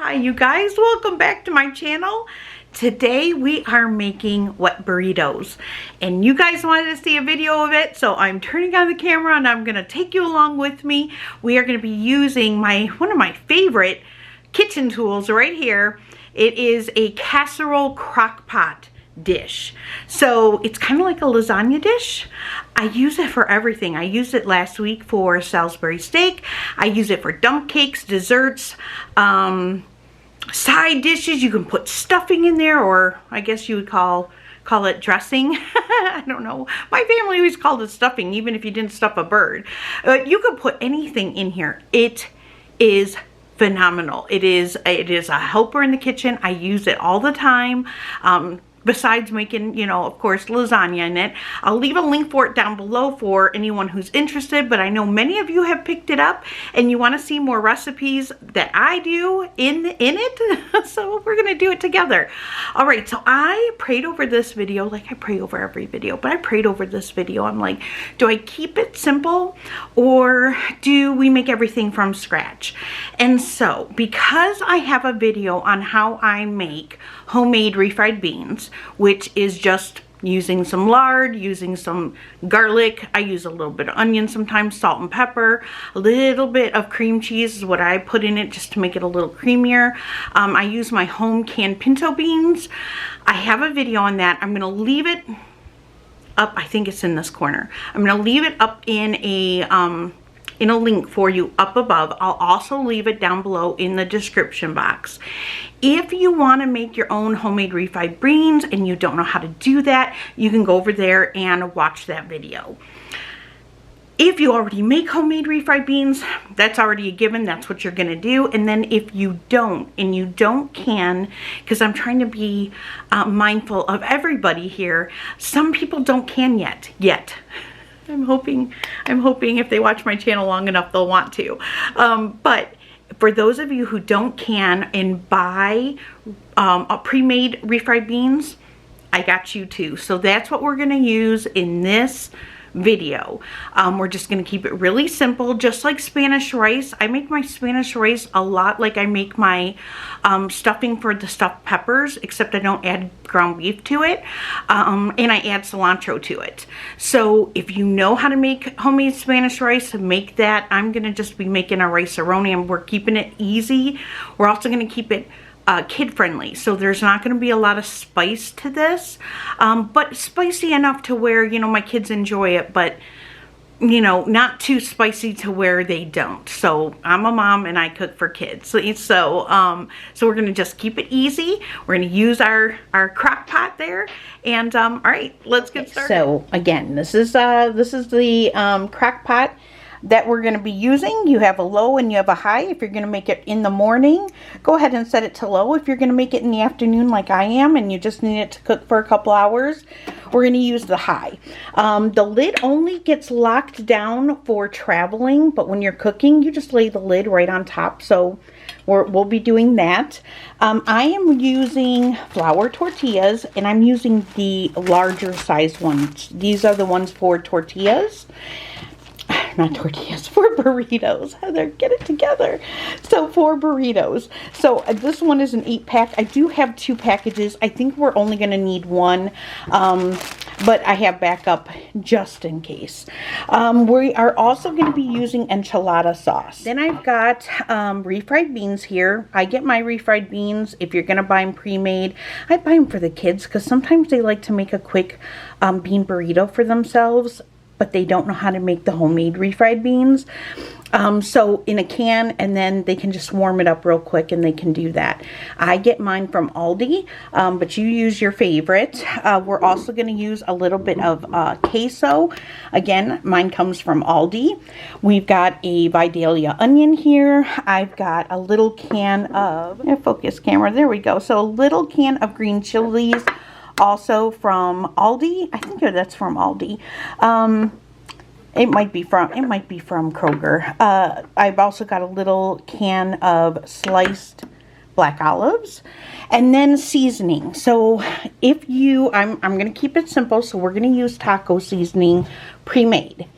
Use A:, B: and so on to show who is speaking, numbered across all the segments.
A: Hi you guys, welcome back to my channel. Today we are making wet burritos and you guys wanted to see a video of it, so I'm turning on the camera and I'm gonna take you along with me. We are gonna be using one of my favorite kitchen tools right here. It is a casserole crock pot dish. So it's kind of like a lasagna dish. I use it for everything. I used it last week for Salisbury steak. I use it for dump cakes, desserts, side dishes. You can put stuffing in there, or I guess you would call it dressing. I don't know. My family always called it stuffing, even if you didn't stuff a bird. You can put anything in here. It is phenomenal. It is a helper in the kitchen. I use it all the time. Besides making, of course, lasagna in it. I'll leave a link for it down below for anyone who's interested, but I know many of you have picked it up and you want to see more recipes that I do in it. So we're going to do it together. All right, so I prayed over this video, like I pray over every video, but I prayed over this video. I'm like, do I keep it simple or do we make everything from scratch? And so, because I have a video on how I make homemade refried beans, which is just using some lard, using some garlic. I use a little bit of onion sometimes, salt and pepper, a little bit of cream cheese is what I put in it just to make it a little creamier. I use my home canned pinto beans. I have a video on that. I'm gonna leave it up. I think it's in this corner. I'm gonna leave it up in a link for you up above. I'll also leave it down below in the description box. If you want to make your own homemade refried beans and you don't know how to do that, you can go over there and watch that video. If you already make homemade refried beans, that's already a given. That's what you're going to do. And then if you don't, and you don't can, because I'm trying to be mindful of everybody here, some people don't can yet. I'm hoping if they watch my channel long enough, they'll want to. But for those of you who don't can and buy pre-made refried beans, I got you too. So that's what we're gonna use in this video. We're just gonna keep it really simple, just like Spanish rice. I make my Spanish rice a lot like I make my stuffing for the stuffed peppers, except I don't add ground beef to it, and I add cilantro to it. So if you know how to make homemade Spanish rice, make that. I'm gonna just be making a rice-a-roni, and we're keeping it easy. We're also gonna keep it kid-friendly, so there's not going to be a lot of spice to this, but spicy enough to where, my kids enjoy it, but, not too spicy to where they don't. So I'm a mom and I cook for kids. So we're going to just keep it easy. We're going to use our crock pot there. And, all right, let's get started. So again, this is the crock pot that we're going to be using. You have a low and you have a high. If you're going to make it in the morning, go ahead and set it to low. If you're going to make it in the afternoon like I am and you just need it to cook for a couple hours, we're going to use the high. The lid only gets locked down for traveling, but when you're cooking, you just lay the lid right on top. So we'll be doing that. I am using flour tortillas, and I'm using the larger size ones. These are the ones for tortillas. Not tortillas, for burritos. Heather, get it together. So for burritos. So this one is an 8-pack. I do have 2 packages. I think we're only going to need 1. But I have backup just in case. We are also going to be using enchilada sauce. Then I've got refried beans here. I get my refried beans. If you're going to buy them pre-made, I buy them for the kids because sometimes they like to make a quick bean burrito for themselves, but they don't know how to make the homemade refried beans. So in a can, and then they can just warm it up real quick and they can do that. I get mine from Aldi, but you use your favorite. We're also going to use a little bit of queso. Again, mine comes from Aldi. We've got a Vidalia onion here. I've got a little can of, focus camera, there we go. So a little can of green chilies, also from Aldi. I think that's from Aldi. It might be from Kroger. I've also got a little can of sliced black olives, and then seasoning. So if you, I'm going to keep it simple, so we're going to use taco seasoning pre-made.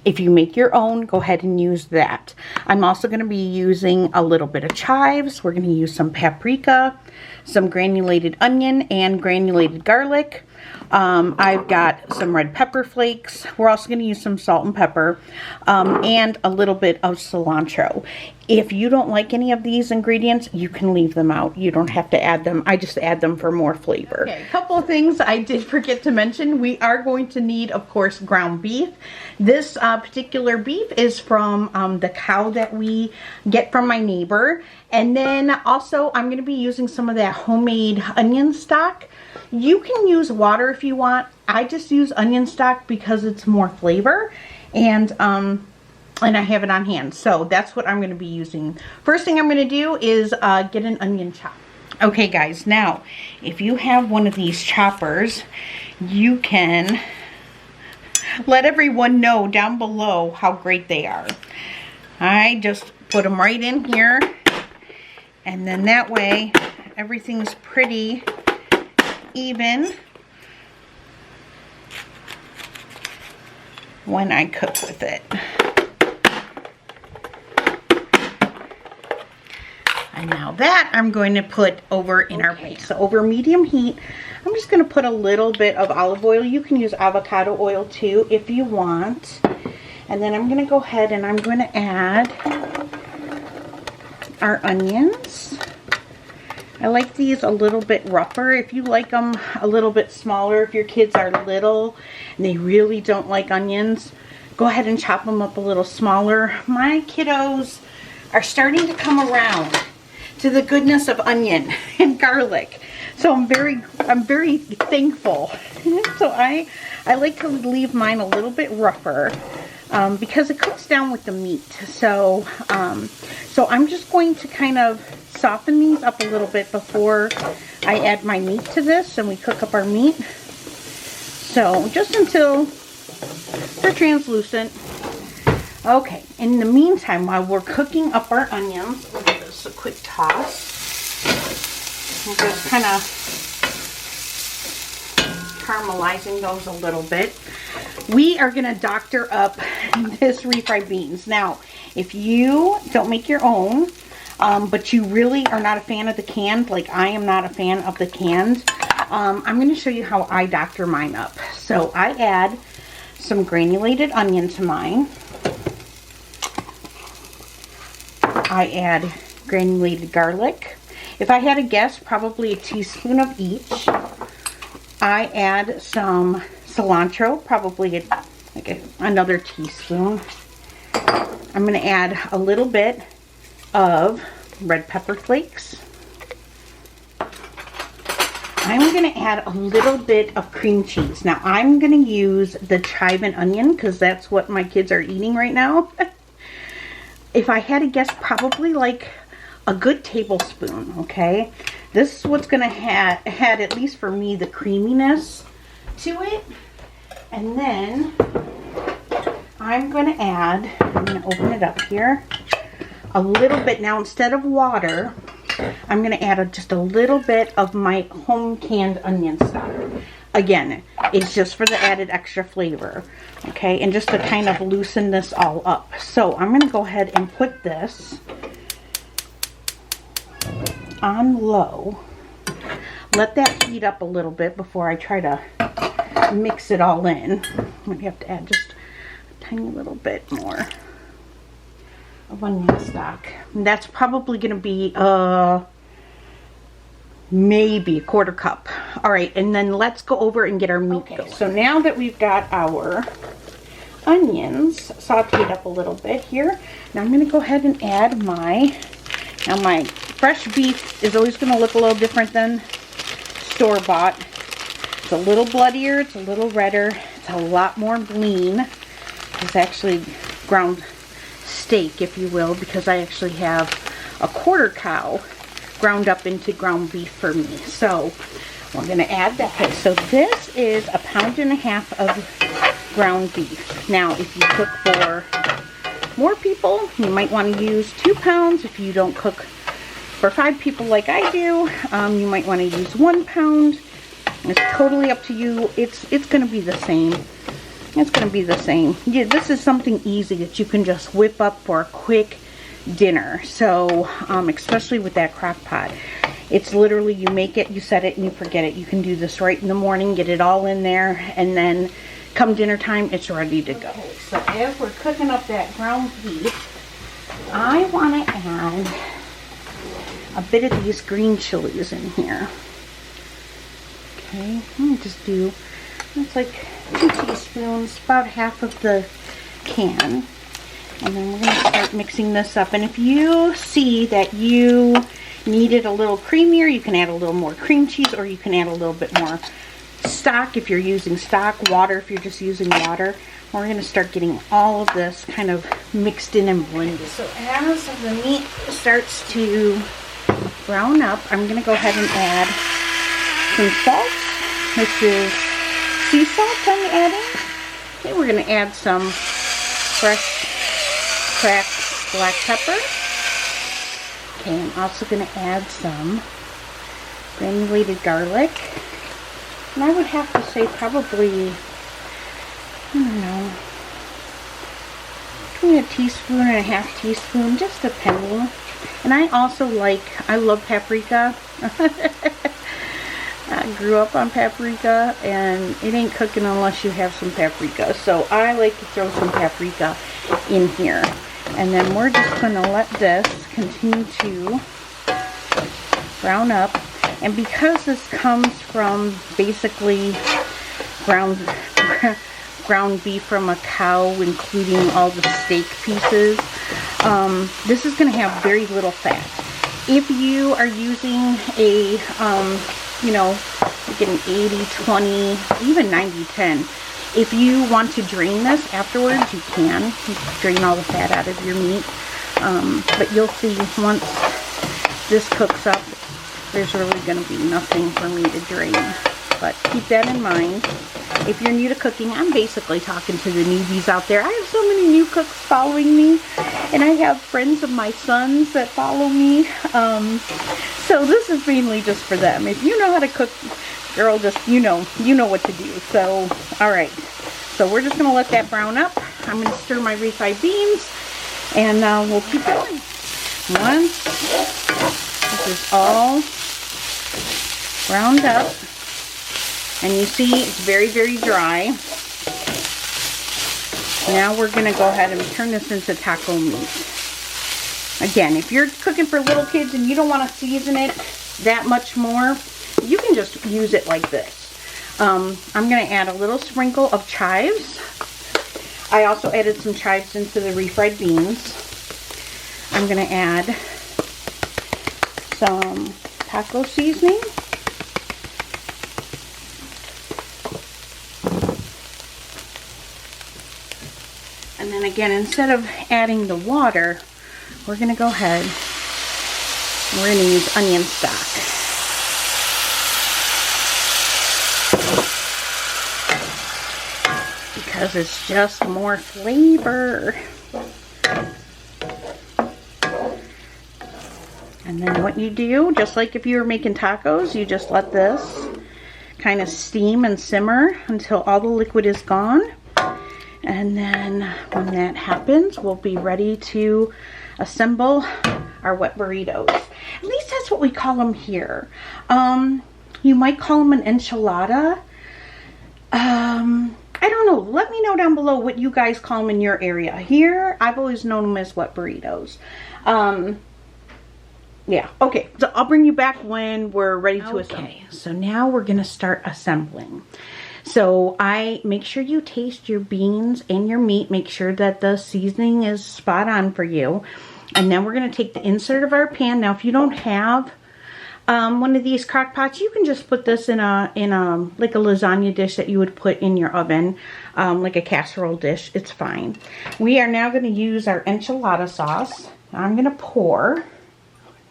A: If you make your own, go ahead and use that. I'm also going to be using a little bit of chives. We're going to use some paprika, some granulated onion, and granulated garlic. I've got some red pepper flakes. We're also going to use some salt and pepper, and a little bit of cilantro. If you don't like any of these ingredients, you can leave them out. You don't have to add them. I just add them for more flavor. Okay, a couple of things I did forget to mention. We are going to need, of course, ground beef. This particular beef is from the cow that we get from my neighbor. And then also, I'm going to be using some of that homemade onion stock. You can use water if you want. I just use onion stock because it's more flavor, and I have it on hand. So that's what I'm going to be using. First thing I'm going to do is get an onion chop. Okay guys, now if you have one of these choppers, you can let everyone know down below how great they are. I just put them right in here, and then that way everything's pretty even when I cook with it. And now that I'm going to put over in our pan. So over medium heat, I'm just going to put a little bit of olive oil. You can use avocado oil too if you want. And then I'm going to go ahead and I'm going to add our onions. I like these a little bit rougher. If you like them a little bit smaller, if your kids are little and they really don't like onions, go ahead and chop them up a little smaller. My kiddos are starting to come around to the goodness of onion and garlic. So I'm very thankful. So I like to leave mine a little bit rougher because it cooks down with the meat. So I'm just going to kind of soften these up a little bit before I add my meat to this and we cook up our meat. So just until they're translucent. Okay, in the meantime, while we're cooking up our onions, we'll give this a quick toss. We're just kind of caramelizing those a little bit. We are going to doctor up this refried beans. Now, if you don't make your own, but you really are not a fan of the canned, like I am not a fan of the canned, I'm going to show you how I doctor mine up. So I add some granulated onion to mine. I add granulated garlic. If I had to guess, probably a teaspoon of each. I add some cilantro, probably another teaspoon. I'm going to add a little bit of red pepper flakes. I'm going to add a little bit of cream cheese. Now I'm going to use the chive and onion because that's what my kids are eating right now. If I had to guess, probably like a good tablespoon, okay? This is what's going to add, at least for me, the creaminess to it. And then I'm going to add, I'm going to open it up here, a little bit. Now instead of water, I'm going to add just a little bit of my home canned onion stock. Again, it's just for the added extra flavor, okay, and just to kind of loosen this all up. So I'm going to go ahead and put this on low. Let that heat up a little bit before I try to mix it all in. I'm going to have to add just a tiny little bit more of onion stock. And that's probably going to be maybe a quarter cup. All right, and then let's go over and get our meat going. So now that we've got our onions sauteed up a little bit here, now I'm going to go ahead and add my fresh beef is always going to look a little different than store-bought. It's a little bloodier, it's a little redder, it's a lot more lean. It's actually ground steak, if you will, because I actually have a quarter cow ground up into ground beef for me. So we're going to add that. Okay, so this is 1.5 pounds of ground beef. Now if you cook for more people, you might want to use 2 pounds. If you don't cook for 5 people like I do, you might want to use 1 pound. It's totally up to you. It's going to be the same. It's going to be the same. Yeah, this is something easy that you can just whip up for a quick dinner. So, especially with that crock pot. It's literally, you make it, you set it, and you forget it. You can do this right in the morning, get it all in there, and then come dinner time, it's ready to go. So as we're cooking up that ground beef, I want to add a bit of these green chilies in here. Okay, let me just do, it's like 2 teaspoons, about half of the can. And then we're going to start mixing this up. And if you see that you need it a little creamier, you can add a little more cream cheese, or you can add a little bit more stock if you're using stock, water if you're just using water. We're going to start getting all of this kind of mixed in and blended. So as the meat starts to brown up, I'm going to go ahead and add some salt, which is sea salt I'm adding. Okay, we're going to add some fresh cracked black pepper. Okay, I'm also going to add some granulated garlic. And I would have to say probably, I don't know, between a teaspoon and a half teaspoon, just depending. And I also I love paprika. I grew up on paprika, and it ain't cooking unless you have some paprika. So I like to throw some paprika in here. And then we're just going to let this continue to brown up. And because this comes from basically ground beef from a cow, including all the steak pieces, this is going to have very little fat. If you are using a, you know, like an 80-20, even 90-10, if you want to drain this afterwards, you can. You drain all the fat out of your meat. But you'll see once this cooks up, there's really going to be nothing for me to drain. But keep that in mind. If you're new to cooking, I'm basically talking to the newbies out there. I have so many new cooks following me, and I have friends of my sons that follow me. So this is mainly just for them. If you know how to cook, girl, just you know what to do. So, all right. So we're just going to let that brown up. I'm going to stir my refried beans, and we'll keep going. Once this is all browned up, and you see it's very, very dry. Now we're going to go ahead and turn this into taco meat. Again, if you're cooking for little kids and you don't want to season it that much more, you can just use it like this. I'm going to add a little sprinkle of chives. I also added some chives into the refried beans. I'm going to add some taco seasoning. And then again, instead of adding the water, we're going to go ahead and we're going to use onion stock. Because it's just more flavor. And then what you do, just like if you were making tacos, you just let this kind of steam and simmer until all the liquid is gone. And then when that happens, we'll be ready to assemble our wet burritos. At least that's what we call them here. You might call them an enchilada. I don't know. Let me know down below what you guys call them in your area. Here, I've always known them as wet burritos. Yeah, okay. So I'll bring you back when we're ready to assemble. Okay, so now we're going to start assembling. So make sure you taste your beans and your meat. Make sure that the seasoning is spot on for you. And then we're going to take the insert of our pan. Now, if you don't have one of these crock pots, you can just put this in a like a lasagna dish that you would put in your oven, like a casserole dish. It's fine. We are now going to use our enchilada sauce. I'm going to pour.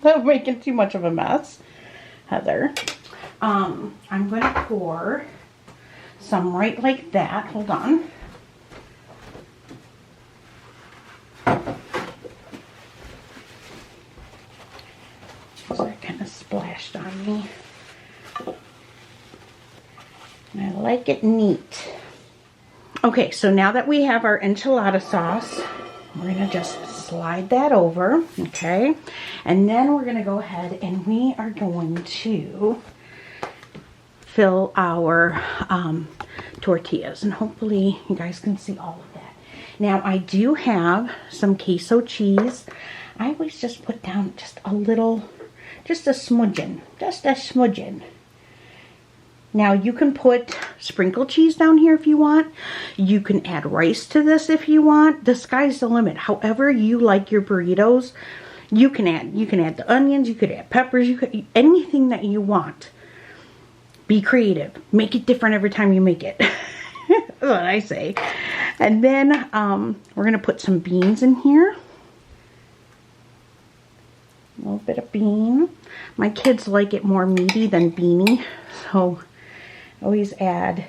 A: I'm making too much of a mess, Heather. I'm going to pour some right like that. Hold on. So that kind of splashed on me. And I like it neat. Okay, so now that we have our enchilada sauce, we're gonna just slide that over, okay? And then we're gonna go ahead and we are going to fill our tortillas, and hopefully you guys can see all of that. Now I do have some queso cheese. I always just put down just a little, just a smudging. Now you can put sprinkled cheese down here if you want. You can add rice to this if you want. The sky's the limit. However you like your burritos, you can add the onions, you could add peppers, you could anything that you want. Be creative. Make it different every time you make it. That's what I say. And then we're gonna put some beans in here. A little bit of bean. My kids like it more meaty than beany, so always add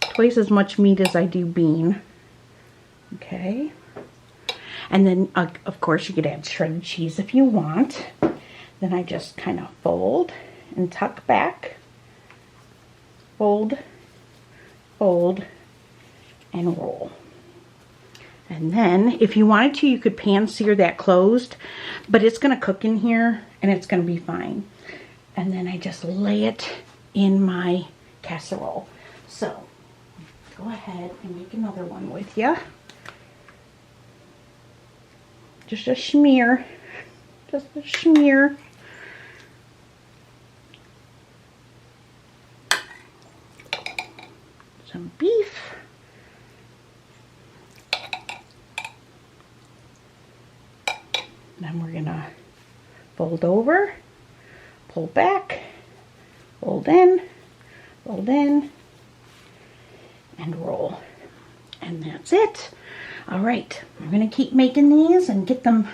A: twice as much meat as I do bean. Okay. And then, of course, you could add shredded cheese if you want. Then I just kind of fold and tuck back. Fold, fold, and roll. And then, if you wanted to, you could pan sear that closed, but it's going to cook in here, and it's going to be fine. And then I just lay it in my casserole. So, go ahead and make another one with you. Just a smear. Just a smear. Some beef. Then we're gonna fold over, pull back, fold in, and roll. And that's it. All right, we're gonna keep making these and get them,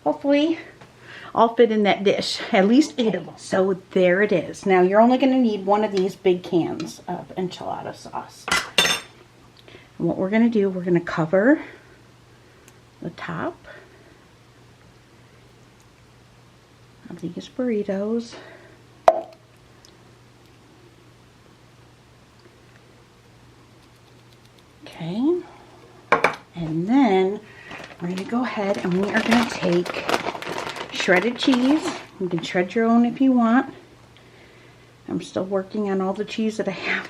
A: hopefully, all fit in that dish, at least 8 of them. So there it is. Now you're only gonna need one of these big cans of enchilada sauce. And what we're gonna do, we're gonna cover the top of these burritos. Okay. And then we're going to go ahead and we are going to take shredded cheese. You can shred your own if you want. I'm still working on all the cheese that I have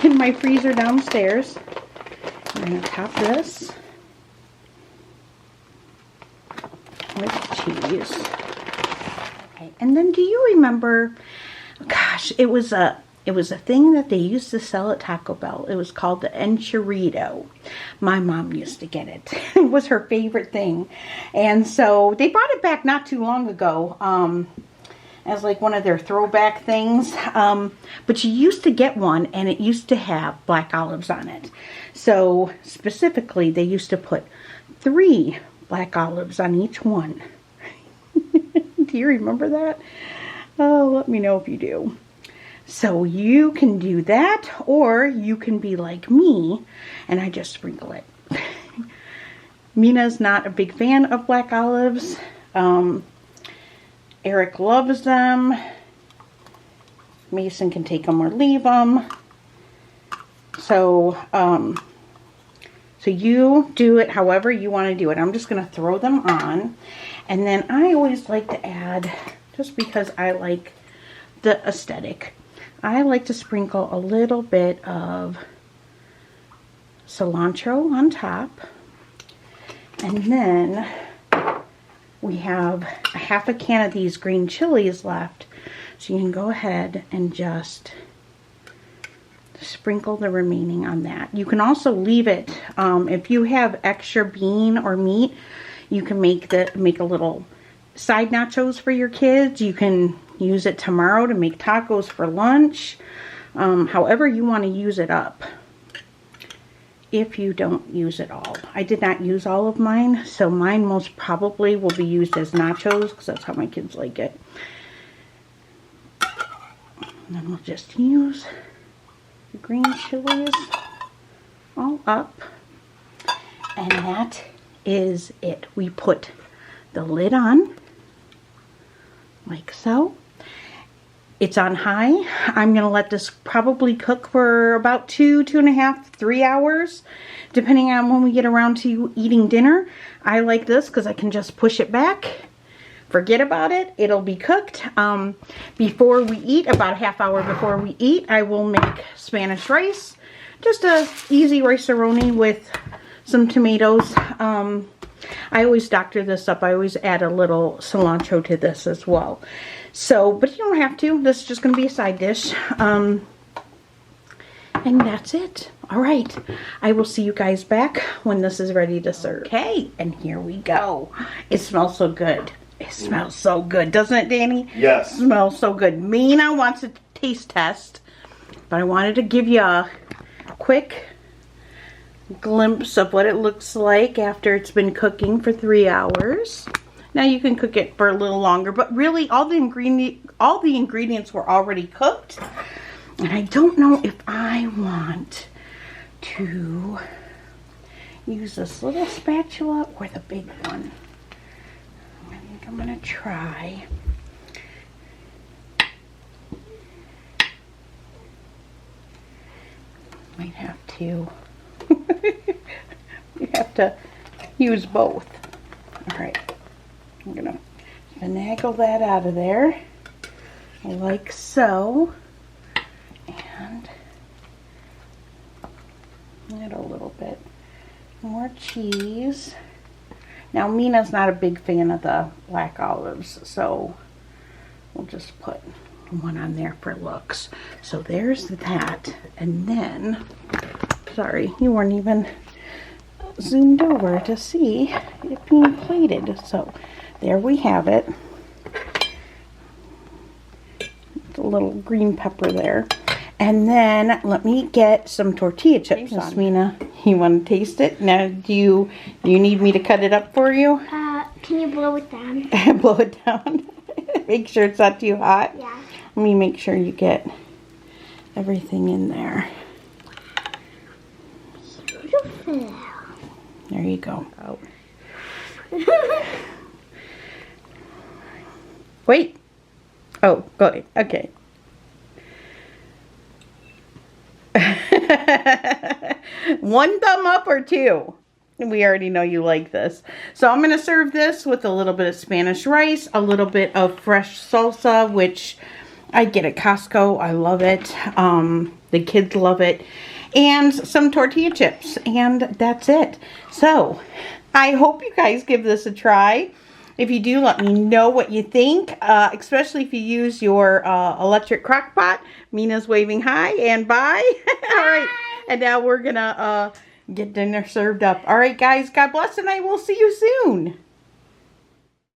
A: in my freezer downstairs. I'm going to top this with cheese. Okay. And then do you remember, gosh, it was a thing that they used to sell at Taco Bell. It was called the enchilada. My mom used to get it. It was her favorite thing. And so they brought it back not too long ago as like one of their throwback things. But you used to get one and it used to have black olives on it. So specifically they used to put 3 black olives on each one. Do you remember that? Oh, let me know if you do. So you can do that, or you can be like me, and I just sprinkle it. Mina's not a big fan of black olives. Eric loves them. Mason can take them or leave them. So, so you do it however you want to do it. I'm just going to throw them on. And then I always like to add, just because I like the aesthetic, I like to sprinkle a little bit of cilantro on top. And then we have a half a can of these green chilies left. So you can go ahead and just sprinkle the remaining on that. You can also leave it, if you have extra bean or meat, you can make a little side nachos for your kids. You can use it tomorrow to make tacos for lunch. However you want to use it up. If you don't use it all. I did not use all of mine, so mine most probably will be used as nachos because that's how my kids like it. And then we'll just use the green chilies all up. And that is it. We put the lid on like so. It's on high. I'm going to let this probably cook for about 2.5, 3 hours, depending on when we get around to eating dinner. I like this because I can just push it back. Forget about it. It'll be cooked. Before we eat, about a half hour before we eat, I will make Spanish rice. Just a easy rice-a-roni with some tomatoes. I always doctor this up. I always add a little cilantro to this as well. So, but you don't have to. This is just going to be a side dish. And that's it. All right. I will see you guys back when this is ready to serve. Okay, and here we go. It smells so good. It smells so good, doesn't it, Danny?
B: Yes.
A: It smells so good. Mina wants a taste test, but I wanted to give you a quick glimpse of what it looks like after it's been cooking for 3 hours. Now you can cook it for a little longer, but really all the ingredients were already cooked. And I don't know if I want to use this little spatula or the big one. I think I'm gonna try. Might have to. You have to use both. All right. I'm gonna finagle that out of there, like so, and add a little bit more cheese. Now, Mina's not a big fan of the black olives, so we'll just put one on there for looks. So there's that, and then, sorry, you weren't even zoomed over to see it being plated. So there we have it. A little green pepper there. And then let me get some tortilla chips on. Mina, you want to taste it? Now, do you need me to cut it up for you?
C: Can you blow it down?
A: Blow it down. Make sure it's not too hot.
C: Yeah.
A: Let me make sure you get everything in there.
C: Beautiful.
A: There you go. Oh. Wait. Oh, go ahead. Okay. One thumb up or two? We already know you like this. So I'm going to serve this with a little bit of Spanish rice, a little bit of fresh salsa, which I get at Costco. I love it. The kids love it. And some tortilla chips. And that's it. So I hope you guys give this a try. If you do, let me know what you think, especially if you use your electric crock pot. Mina's waving hi and bye. All right. And now we're going to get dinner served up. All right, guys. God bless, and I will see you soon.